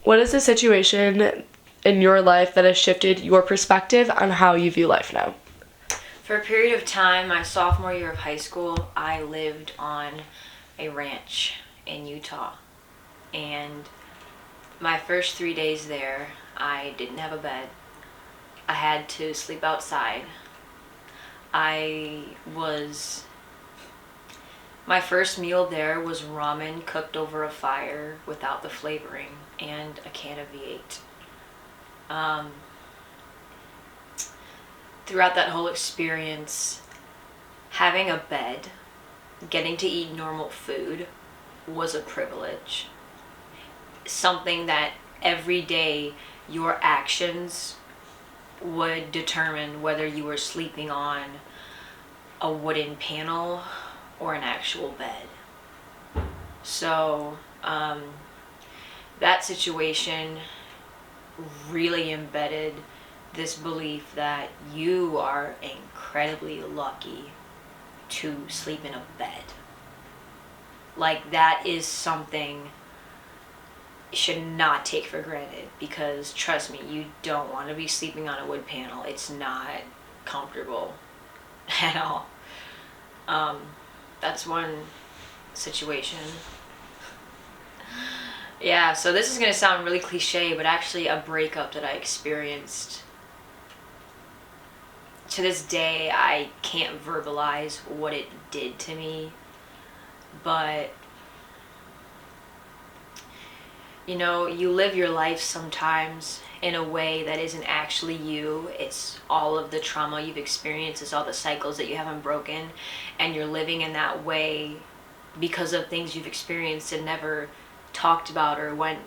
What is the situation in your life that has shifted your perspective on how you view life now? For a period of time, my sophomore year of high school, I lived on a ranch in Utah. And my first 3 days there, I didn't have a bed. I had to sleep outside. My first meal there was ramen cooked over a fire without the flavoring and a can of V8. Throughout that whole experience, having a bed, getting to eat normal food was a privilege. Something that every day your actions would determine whether you were sleeping on a wooden panel or an actual bed. So that situation really embedded this belief that you are incredibly lucky to sleep in a bed. Like, that is something you should not take for granted, because trust me, you don't want to be sleeping on a wood panel. It's not comfortable at all. That's one situation. Yeah, so this is going to sound really cliche, but actually a breakup that I experienced. To this day, I can't verbalize what it did to me, but you live your life sometimes in a way that isn't actually you. It's all of the trauma you've experienced, it's all the cycles that you haven't broken, and you're living in that way because of things you've experienced and never talked about or went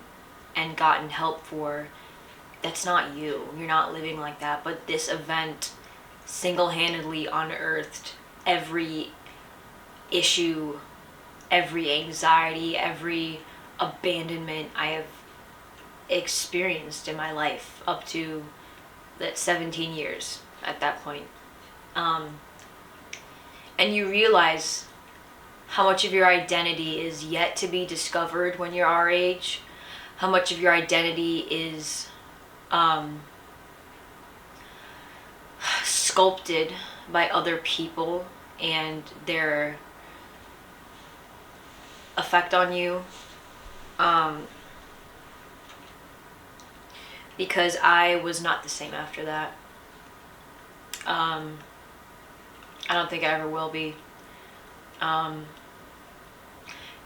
and gotten help for. That's not you. You're not living like that. But this event single-handedly unearthed every issue, every anxiety, every abandonment I have experienced in my life up to that 17 years at that point. And you realize how much of your identity is yet to be discovered when you're our age, how much of your identity is sculpted by other people and their effect on you. Because I was not the same after that. I don't think I ever will be.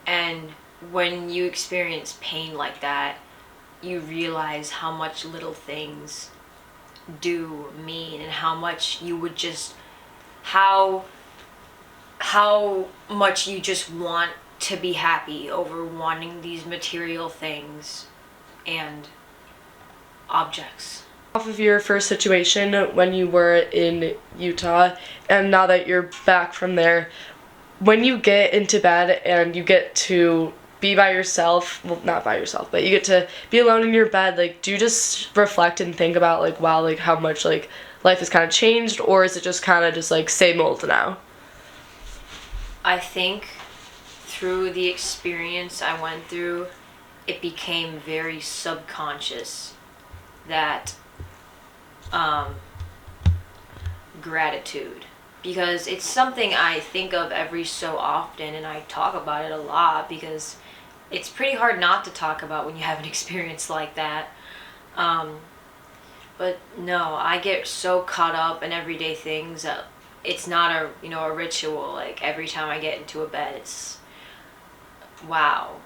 And when you experience pain like that, you realize how much little things do mean, and how much you would just, how much you just want to be happy over wanting these material things and objects. Off of your first situation when you were in Utah, and now that you're back from there, when you get into bed and you get to be by yourself, well, not by yourself, but you get to be alone in your bed, like, do you just reflect and think about, like, wow, like, how much, like, life has kind of changed, or is it just kind of just, like, same old now? I think through the experience I went through, it became very subconscious that gratitude, because it's something I think of every so often, and I talk about it a lot because it's pretty hard not to talk about when you have an experience like that. But no, I get so caught up in everyday things that it's not a ritual. Like, every time I get into a bed, it's, wow,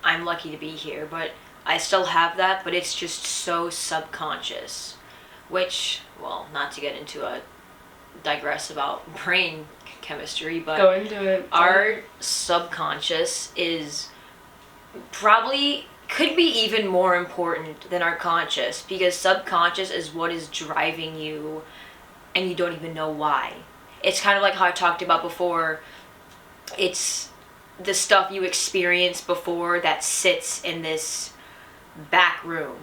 I'm lucky to be here. But I still have that, but it's just so subconscious, which, well, not to get into a digress about brain chemistry, but Go into it. our subconscious is probably, could be even more important than our conscious, because subconscious is what is driving you and you don't even know why. It's kind of like how I talked about before. It's the stuff you experienced before that sits in this back room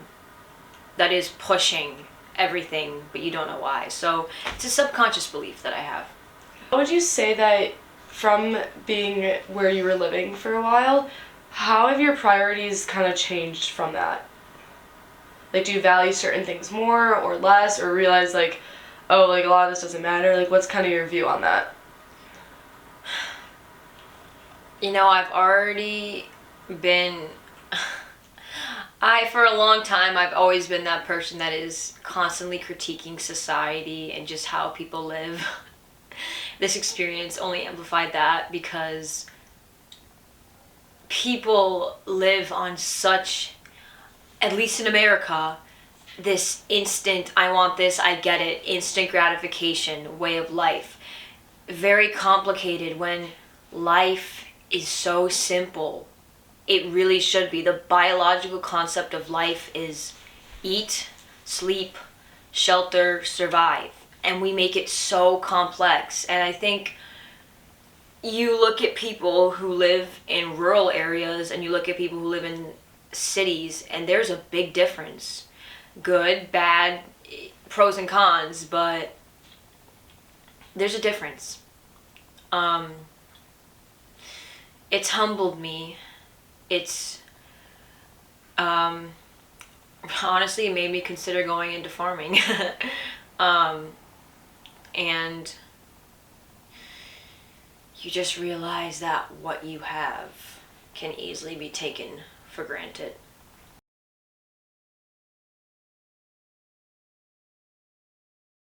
that is pushing everything, but you don't know why. So it's a subconscious belief that I have. How would you say that, from being where you were living for a while, how have your priorities kind of changed from that? Like, do you value certain things more or less, or realize, like, oh, like, a lot of this doesn't matter? Like, what's kind of your view on that? You know, I've already been. For a long time, I've always been that person that is constantly critiquing society and just how people live. This experience only amplified that because people live on such, at least in America, this instant, I want this, I get it, instant gratification way of life. Very complicated when life is so simple. It really should be. The biological concept of life is eat, sleep, shelter, survive. And we make it so complex. And I think you look at people who live in rural areas and you look at people who live in cities, and there's a big difference. Good, bad, pros and cons, but there's a difference. It's humbled me. It's honestly made me consider going into farming. And you just realize that what you have can easily be taken for granted.